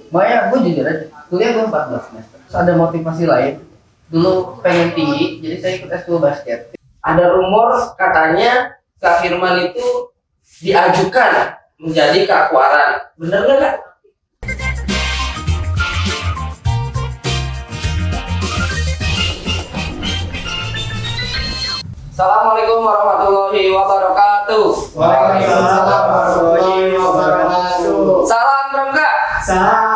Makanya gue jujur aja, kuliah gue 14 semester. Terus ada motivasi lain. Dulu pengen tinggi, jadi saya ikut S2 basket. Ada rumor katanya Kak Firman itu diajukan menjadi Kak Kuaran. Bener nggak Kak? Assalamualaikum warahmatullahi wabarakatuh. Waalaikumsalam warahmatullahi wabarakatuh. Salam Bram Kak. Salam.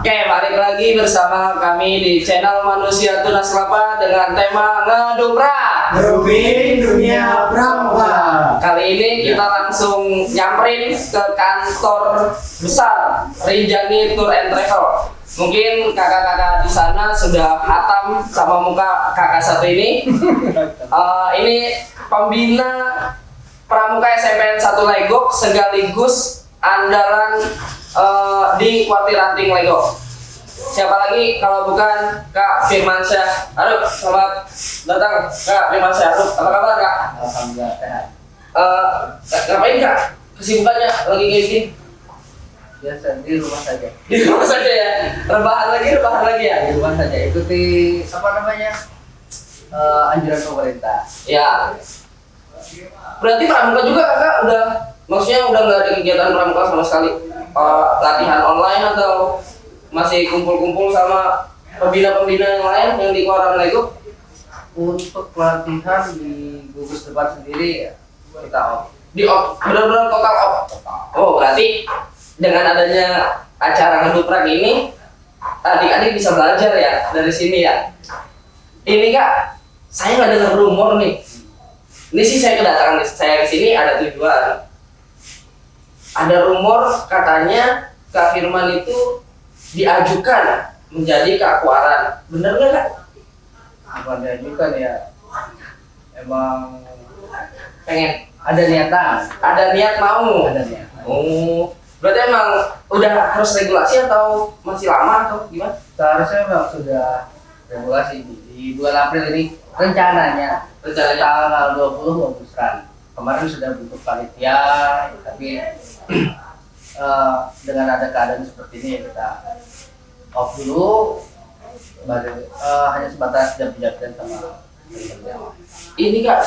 Oke, balik lagi bersama kami di channel Manusia Tunas Kelapa dengan tema Ngeduprak. Ngerubin dunia pramuka. Kali ini kita langsung nyamperin ke kantor besar Rinjani Tour and Travel. Mungkin kakak-kakak di sana sudah hatam sama muka kakak satu ini. Ini pembina Pramuka SMPN 1 Legok sekaligus andalan di Kuartir Ranting Legok. Siapa lagi kalau bukan Kak Firmansyah. Halo, selamat datang Kak Firmansyah. Apa kabar Kak? Alhamdulillah sehat. Ngapain Kak? Kesibukannya lagi kayak gini? Biasa di rumah saja. Di rumah saja ya. Rebahan lagi ya. Di rumah saja. Ikuti apa namanya anjuran pemerintah. Ya. Berarti pramuka juga kakak udah, maksudnya udah nggak ada kegiatan pramuka sama sekali. Latihan online atau masih kumpul-kumpul sama pembina-pembina yang lain yang di Kuaran Lego? Untuk pelatihan di gugus depan sendiri ya, kita off. Di off, benar-benar total off. Oh berarti dengan adanya acara ngeduprak ini, adik-adik bisa belajar ya dari sini ya. Ini Kak, saya nggak dengar rumor nih. Ini sih saya kedatangan saya ke sini ada tujuan. Ada rumor katanya Kak Firman itu diajukan menjadi Kak Kuaran. Bener nggak Kak? Bukan diajukan ya, emang Pengen. ada niatan. Ada niat mau. Ada niatan. Oh, berarti emang udah harus regulasi atau masih lama atau gimana? Seharusnya memang sudah regulasi di bulan April ini rencananya tanggal 20 Agustus. Kemarin sudah bentuk panitia, tapi dengan ada keadaan seperti ini ya kita off dulu, hanya sebatas jam-jamnya sama teman-teman. Ini Kak,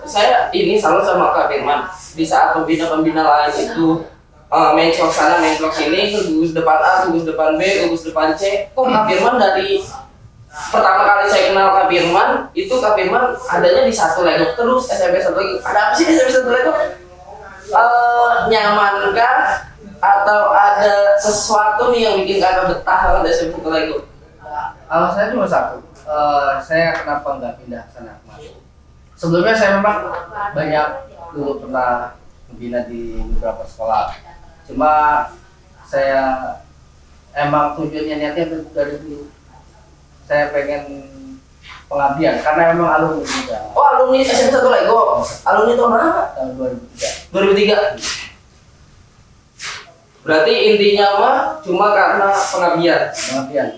saya ini salut sama Kak Firman. Di saat pembina-pembina lain itu main slot sana, main slot sini, gugus depan A, gugus depan B, gugus depan C. Kok Kak Firman dari pertama kali saya kenal Kak Firman, itu Kak Firman adanya di satu Legok terus, SMP 1 Legok. Ada apa sih di SMP 1 Legok? Nyamankah? Atau ada sesuatu nih yang bikin kakak betah banget di SMP 1 Legok? Alasannya cuma satu, saya kenapa nggak pindah ke sana kemarin. Sebelumnya saya memang banyak dulu pernah membina di beberapa sekolah. Cuma saya emang tujuannya niatnya dari dulu. Saya pengen pengabdian karena memang alumni juga. Oh alumni SMP 1 Legok. Alumni tahun berapa? Tahun 2003. 2003. Berarti intinya mah cuma karena pengabdian. Pengabdian.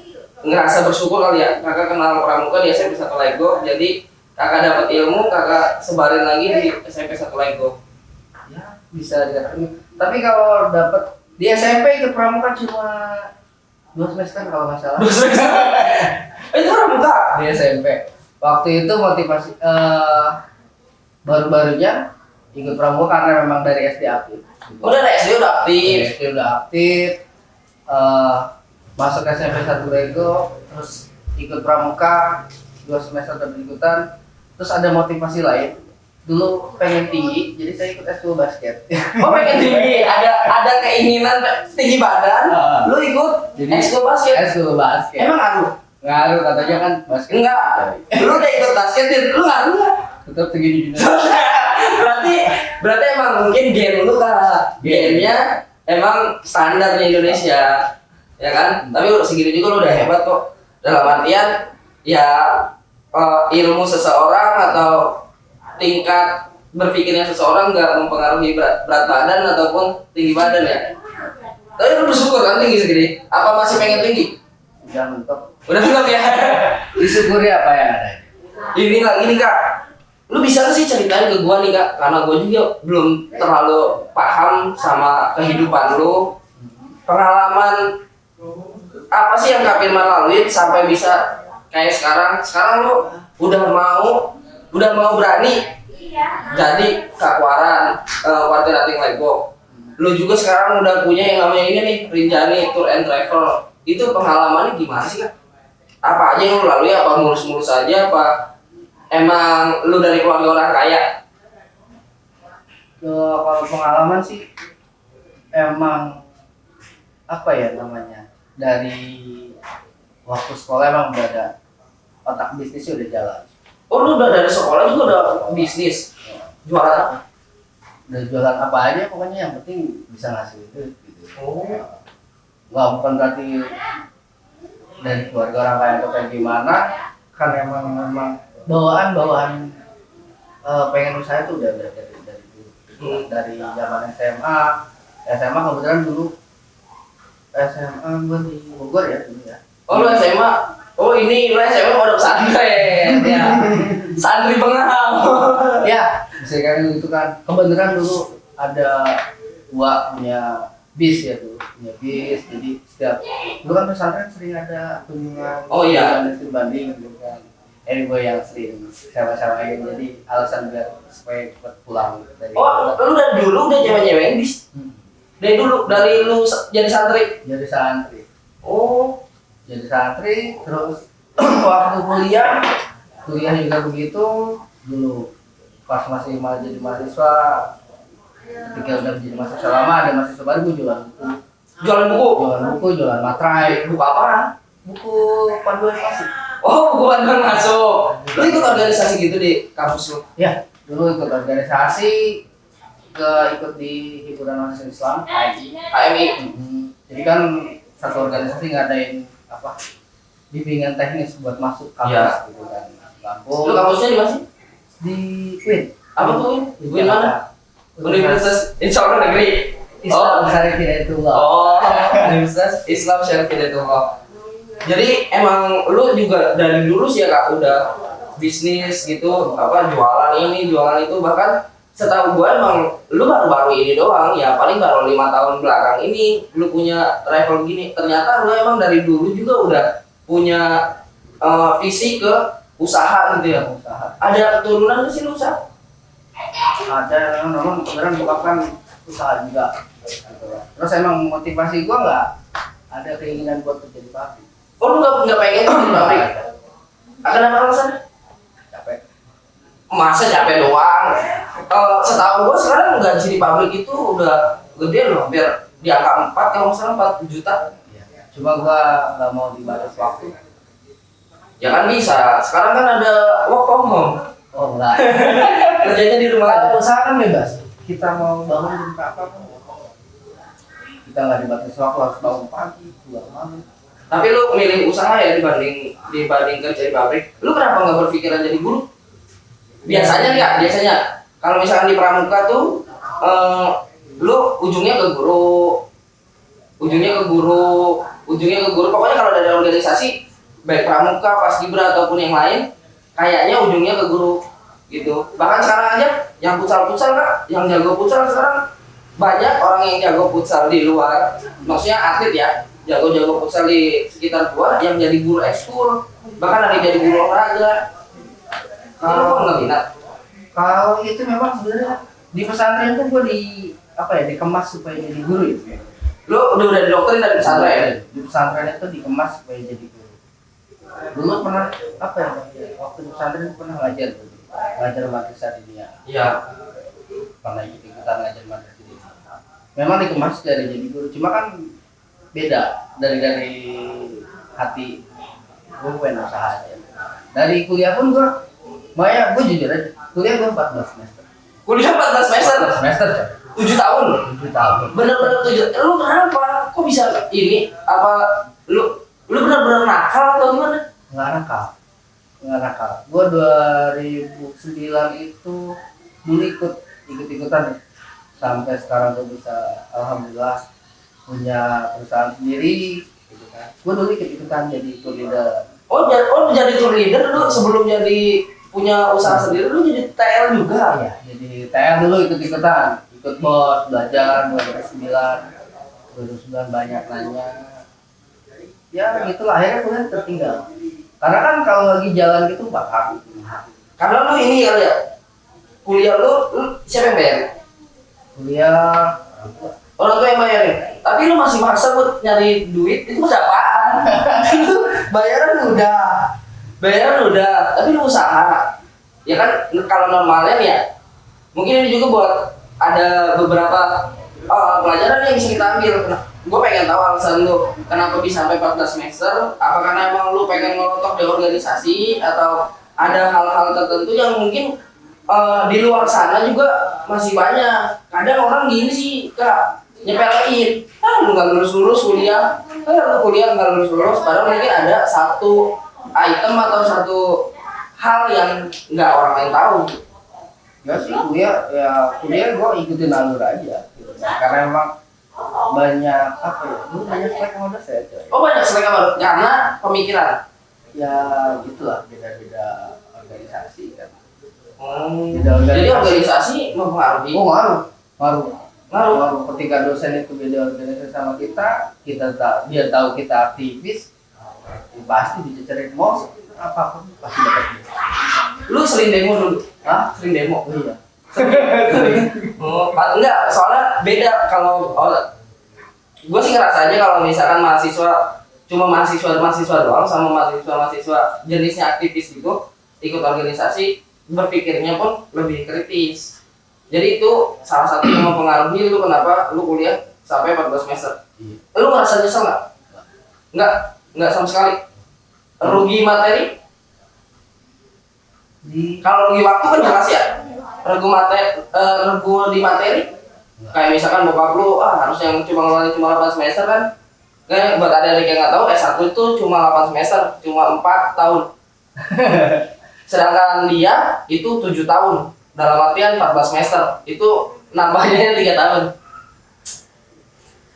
Ngerasa bersyukur kali ya, kakak kenal pramuka di SMP 1 Legok, jadi kakak dapat ilmu, kakak sebarin lagi di SMP 1 Legok. Ya bisa dikatakan. Tapi kalau dapat di SMP ikut pramuka cuma 2 semester kalau nggak salah. Itu pramuka? Di SMP. Waktu itu motivasi baru-barunya ikut pramuka karena memang dari SD aktif. Udah dari SD udah aktif. SD udah aktif. Masuk SMP 1 Lego, terus ikut pramuka 2 semester berikutan. Terus ada motivasi lain. Dulu pengen tinggi, jadi saya ikut S2 basket. Oh pengen tinggi, ada keinginan tinggi badan, lu ikut Jadi ekskul basket. S2 basket. Emang ngaruh? Ngaruh katanya kan basket. Enggak. Lu udah ikut basket, lu ngaruh nggak? Tetap segini-gini. berarti emang mungkin gen lu kan gennya emang standar di Indonesia ya kan, tapi udah segini juga lu udah hebat kok. Dalam artian ya ilmu seseorang atau tingkat berpikirnya seseorang nggak mempengaruhi berat badan ataupun tinggi badan ya. Tapi lu bersyukur kan tinggi segini, apa masih pengen tinggi? Udah mentok. Udah bilang ya. Disyukuri apa yang ada. Ini lagi nih Kak, lu bisa nggak sih ceritain ke gua nih Kak, karena gua juga belum terlalu paham sama kehidupan lu, pengalaman apa sih yang Kak Firman lalui sampai bisa kayak sekarang? Sekarang lu udah mau berani jadi kakwaran Warti Rating Lego. Lu juga sekarang udah punya yang namanya ini nih, Rinjani Tour and Travel. Itu pengalamannya gimana sih Kak? Apa aja yang lu lalui? Apa mulus-mulus aja? Apa emang lu dari keluarga orang kaya? Kalau pengalaman sih emang apa ya namanya, dari waktu sekolah emang udah ada otak bisnisnya udah jalan. Oh lu udah dari sekolah juga udah bisnis? Jualan apa? Udah jualan apa aja pokoknya, yang penting bisa ngasih duit gitu. Oh. Nggak, bukan berarti dari keluarga orang kaya atau kayak gimana, kan emang bawaan pengen usaha itu udah dari dulu. Dari zaman SMA kebetulan dulu SMA gue di Bogor ya dulu ya. Oh lu SMA? Oh ini lu SMA pondok pesantren ya. Santri pengham. Ya, bisa kan gitu kan. Kebetulan dulu ada gua punya bis ya tuh, punya bis. Jadi setiap dulu kan pesantren sering ada kunjungan. Oh iya. Banding gitu kan. Gue yang sering sewa-sewain, jadi alasan biar supaya cepet pulang dari. Oh lu dari dulu udah nyewa-nyewain bis? Dari dulu, dari lu jadi santri? Jadi santri. Oh. Jadi santri, terus waktu kuliah juga begitu dulu. Pas masih jadi mahasiswa, ketika udah jadi mahasiswa lama, ada mahasiswa baru, gue jualan buku. Jualan materai. Buku apa? Buku panduan masuk. Oh, buku panduan masuk. Lu ikut organisasi gitu di kampus lu? Ya, dulu ikut organisasi, ikut di himpunan mahasiswa Islam, HMI. Jadi kan satu organisasi ngadain apa, bimbingan teknis buat masuk kampus Ya. gitu kan. Lampung. Lu kampusnya di mana sih? Di UIN. Apa tuh UIN? Di UIN mana? Universitas Islam Negeri. Islam Syarif Hidayatullah. Oh, Universitas Islam Syarif Hidayatullah. Jadi emang lu juga dari dulu sih ya Kak udah bisnis gitu, apa jualan ini, jualan itu, bahkan setahu gua emang lu baru-baru ini doang ya, paling baru 5 tahun belakang ini lu punya travel gini. Ternyata lu emang dari dulu juga udah punya visi ke usaha gitu ya. Usaha. Ada keturunan nggak sih lu usaha? Ada, memang beneran bukan usaha juga. Gitu. Terus emang motivasi gua nggak ada keinginan buat kerja di pabrik. Oh lu nggak pengen di pabrik? Kenapa alasannya? Capek. Masa capek doang? Setahu gua sekarang gaji di pabrik itu udah gede loh, hampir di angka 4 kalau nggak salah 4 juta. Ya. Cuma gua nggak mau dibatas waktu. Ya kan bisa. Sekarang kan ada work from home. Oh enggak. Kerjanya di rumah Kalau aja. usaha kan bebas. Kita mau bangun jam berapa pun. Kita nggak dibatasi waktu, harus bangun pagi, pulang malam. Tapi lu milih usaha ya dibanding kerja di pabrik. Lu kenapa nggak berpikiran jadi guru? Biasanya kalau misalkan di pramuka tuh lu ujungnya ke guru. Pokoknya kalau dari organisasi baik pramuka, paskibra ataupun yang lain, kayaknya ujungnya ke guru gitu. Bahkan sekarang aja yang futsal Kak, yang jago futsal sekarang banyak orang yang jago futsal di luar, maksudnya atlet ya, jago futsal di sekitar gua yang jadi guru ekskul, bahkan ada yang jadi guru olahraga. Kalau gua nggak minat. Kalau itu memang sebenarnya di pesantren tuh gua dikemas supaya jadi guru ya. Lu udah didoktrin dari pesantren? Di pesantren itu dikemas supaya jadi guru. Dulu pernah waktu di pesantren pernah ngajar madrasah dunia. Iya. Pernah ikutan ngajar madrasah dunia. Memang dikemas dari jadi guru, cuma kan beda dari hati gue pengen usaha aja. Dari kuliah pun gue jujur aja, kuliah gue 14 semester. Kuliah 14 semester? 14 semester coy. 7 tahun? 7 tahun. Bener-bener 7. Lu kenapa? Kok bisa ini? Apa lu bener-bener nakal atau gimana? Nggak nakal. Gue 2009 itu dulu ikut-ikutan ya. Sampai sekarang gue bisa alhamdulillah punya perusahaan sendiri gitu kan. Gue dulu ikut-ikutan jadi tour leader. Oh jadi tour leader dulu sebelum jadi punya usaha sendiri lu jadi TL juga? Iya, jadi TL dulu ikut-ikutan, ikut bos, belajar 2009 banyak nanya. ya gitulah akhirnya kuliah tertinggal. Karena kan kalau lagi jalan gitu bakar. Karena lu ini kali ya, kuliah lu siapa yang bayar? Kuliah Orang tua yang bayarin. Tapi lu masih maksa buat nyari duit, itu apaan? Lu bayaran udah, tapi lu usaha. Ya kan kalau normalnya nih ya, mungkin ini juga buat ada beberapa pelajaran yang bisa kita ambil. Gue pengen tahu alasan lu kenapa bisa sampai 14 semester. Apa karena emang lu pengen ngelotok di organisasi atau ada hal-hal tertentu yang mungkin di luar sana juga masih banyak. Kadang orang gini sih kak, nyepelein, lu nggak lulus kuliah, lu kuliah nggak lulus, padahal mungkin ada satu item atau satu hal yang nggak orang lain tahu. ya sih kuliah gue ikutin alur aja gitu. Karena emang banyak apa ya, dulu banyak selek sama dosen coy. Oh banyak selek sama karena pemikiran. Ya gitulah, beda-beda organisasi kan. Jadi organisasi mempengaruhi. Oh ngaruh. Ngaruh. Ketika dosen itu beda organisasi sama kita dia tahu kita aktivis, pasti dicerit mau apapun pasti dapat. Lu sering demo dulu? Hah? Sering demo? Oh iya. Oh, enggak, soalnya beda kalau gue sih ngerasanya kalau misalkan mahasiswa cuma mahasiswa doang sama mahasiswa jenisnya aktivis gitu ikut organisasi berpikirnya pun lebih kritis. Jadi itu salah satu yang mempengaruhi lu kenapa lu kuliah sampai 14 semester. Iya. Lu ngerasa nyesel nggak? Nggak sama sekali. Rugi materi? Kalau rugi waktu kan jelas ya. Regu di materi. Kayak misalkan bokap lu harus yang cuma 8 semester kan. Kayak buat adik-adik yang nggak tahu S1 itu cuma 8 semester, cuma 4 tahun. Sedangkan dia itu 7 tahun. Dalam artian 14 semester. Itu nambahnya 3 tahun.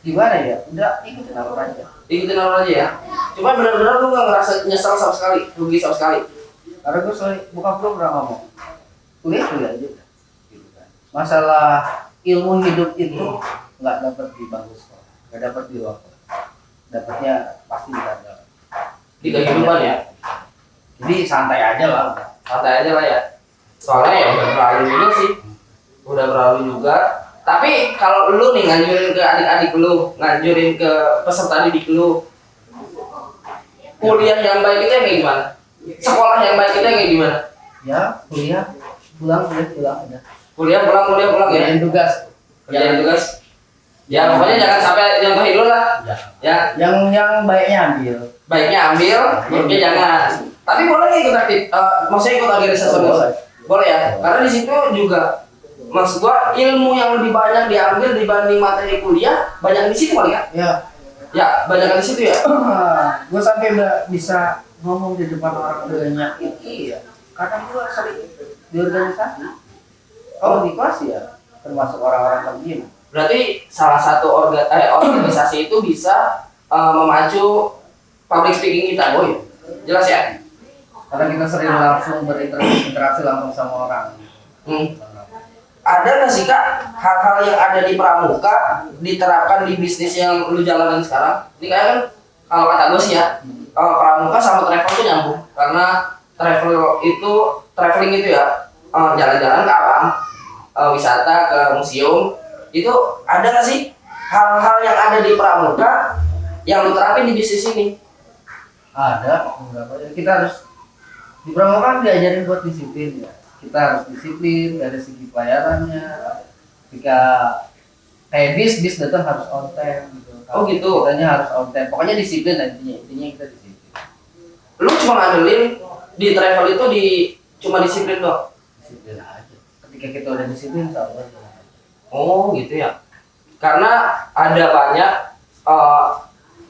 Gimana ya? Udah ikutin alur aja. Ikutin alur aja ya. Cuma benar-benar lu nggak ngerasa nyesal sama sekali, rugi sama sekali. Karena gue selalu bokap gue pernah ngomong, kuliah aja udah. Gitu kan. Masalah ilmu hidup itu nggak dapat di bangku sekolah, nggak dapat di luar kelas. Dapatnya pasti di kantor. Di kehidupan ya. Jadi santai aja lah. Santai aja lah ya. Soalnya ya udah berlalu juga sih. Udah berlalu juga. Tapi kalau lu nih nganjurin ke adik-adik lu, nganjurin ke peserta didik lu, kuliah yang baik itu kayak gimana? Sekolah yang baik itu kayak gimana? Ya kuliah pulang aja. Kuliah pulang ya. Kerjain tugas. Kerjain tugas. Ya pokoknya jangan sampai nyontohin lu lah. Ya. Yang baiknya ambil. Baiknya ambil, buruknya jangan. Tapi boleh nggak ikut aktif? Maksudnya ikut organisasi boleh? Boleh ya. Karena di situ juga, maksud gua ilmu yang lebih banyak diambil dibanding materi kuliah banyak di situ kali ya? Ya banyak di situ ya. Gue sampai udah bisa ngomong di depan orang banyak ini ya. Karena gue sering di organisasi. Oh di kelas ya, termasuk orang-orang terdiam. Berarti salah satu organisasi itu bisa memacu public speaking kita, boy. Jelas ya? Karena kita sering langsung berinteraksi langsung sama orang. Ada nggak sih kak hal-hal yang ada di pramuka diterapkan di bisnis yang lu jalanin sekarang? Ini kayak kan kalau kata gue sih ya, pramuka sama travel itu nyambung karena traveling itu ya jalan-jalan ke alam, wisata ke museum. Itu ada nggak sih hal-hal yang ada di pramuka yang lu terapin di bisnis ini? Ada beberapa. Kita harus di pramuka kan diajarin buat disiplin ya. Kita harus disiplin dari segi pelayanannya. Ketika kayak bis datang harus on time gitu. Oh gitu. Kitanya harus on time. Pokoknya disiplin intinya kita disiplin. Lu cuma ngandelin di travel itu cuma disiplin doang? Disiplin aja. Ketika kita udah disiplin sabar. Oh gitu ya. Karena ada banyak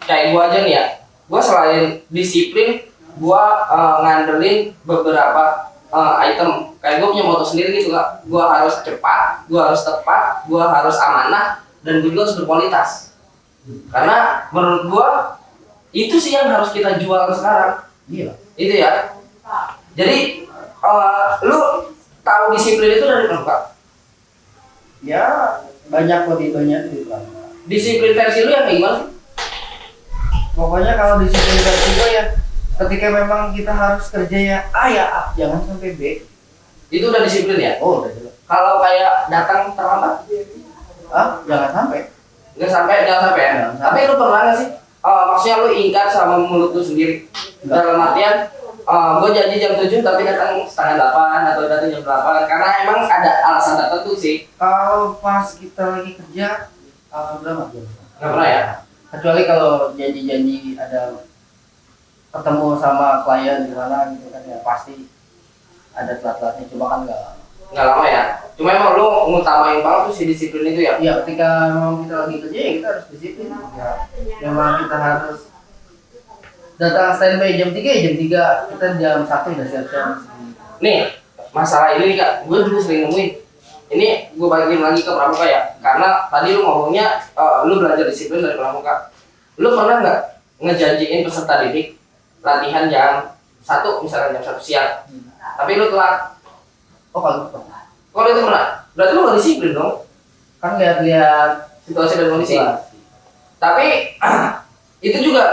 kayak gua aja nih ya. Gua selain disiplin, gua ngandelin beberapa item. Kayak gua punya moto sendiri gitu kak. Gua harus cepat, gua harus tepat, gua harus amanah, dan gua juga harus berkualitas. Karena menurut gua itu sih yang harus kita jual sekarang. Iya. Itu ya. Jadi lu tahu disiplin itu dari mana kak? Ya lebih banyak di pramuka. Disiplin versi lu yang kayak gimana? Pokoknya kalau disiplin versi gue ya, ketika memang kita harus kerja ya A ya A, jangan sampai B. Itu udah disiplin ya? Oh udah jelas. Kalau kayak datang terlambat? Ah jangan sampai. Jangan sampai ya? Jangan sampai. Tapi lu pernah nggak sih? Maksudnya lu ingkar sama mulut lu sendiri? Enggak. Dalam artian, gue janji jam 7 tapi datang setengah 8 atau datang jam 8 karena emang ada alasan tertentu sih. Kalau pas kita lagi kerja, alhamdulillah nggak. Nggak pernah ya? Kecuali kalau janji-janji ada ketemu sama klien di mana gitu kan ya pasti ada telat-telatnya, cuma kan Nggak lama ya? Cuma emang lu ngutamain banget tuh si disiplin itu ya? ya ketika memang kita lagi kerja ya kita harus disiplin ya. Memang kita harus datang standby jam 3 ya jam 3, kita jam 1 udah siap-siap. Nih, masalah ini nih kak, gue dulu sering nemuin. Ini gue bagiin lagi ke pramuka ya, karena tadi lu ngomongnya lu belajar disiplin dari pramuka. Lu pernah nggak ngejanjiin peserta didik latihan jam 1, misalnya jam 1 siang, tapi lu telat? Oh kalau gitu Kalau itu pernah, berarti lu nggak disiplin dong, kan lihat-lihat situasi dan kondisi. situasi. Tapi itu juga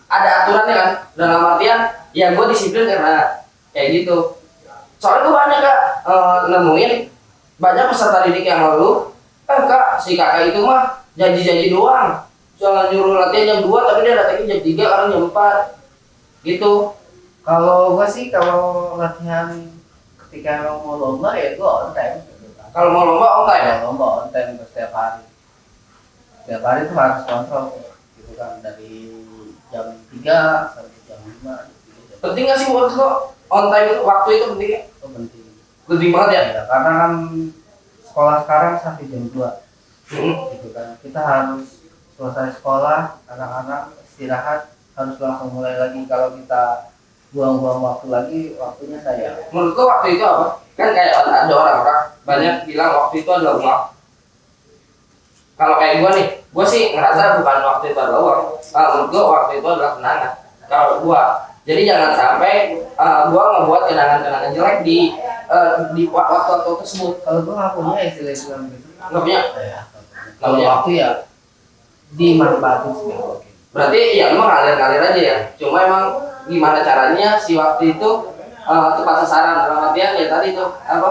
ada aturannya kan, dalam artian ya gue disiplin karena kayak gitu. Soalnya gue banyak kak nemuin banyak peserta didik yang lalu, kak si kakak itu mah janji-janji doang, jangan nyuruh latihan jam 2 tapi dia datangnya jam 3 kadang jam 4 gitu. Kalau gua sih kalau latihan ketika emang mau lomba ya gua on time. Kalau mau lomba on time ya? Kalau lomba on time setiap hari. Setiap hari itu harus kontrol gitu kan dari jam 3 sampai jam 5 gitu. Penting gak sih buat lo on time itu, waktu itu pentingnya? Itu penting. Penting banget ya? Ya, karena kan sekolah sekarang sampai jam 2 Hmm. gitu kan. Kita harus selesai sekolah, anak-anak istirahat, harus langsung mulai lagi. Kalau kita buang-buang waktu lagi, waktunya sayang. Menurut lo waktu itu apa? Kan kayak ada orang-orang banyak bilang waktu itu adalah uang. Kalau kayak gua nih, gua sih ngerasa bukan waktu itu adalah uang. Menurut gua waktu itu adalah kenangan. Kalau gua, jadi jangan sampai gua ngebuat kenangan-kenangan jelek di waktu-waktu tersebut. Kalau gua nggak punya istilah-istilah gitu. Nggak punya. Ya, kalau punya. waktu ya dimanfaatin sebaik mungkin. Berarti ya lu ngalir-ngalir aja ya. Cuma emang gimana caranya si waktu itu tepat sasaran. Dalam artian ya tadi tuh apa?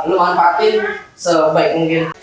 Lu manfaatin sebaik mungkin.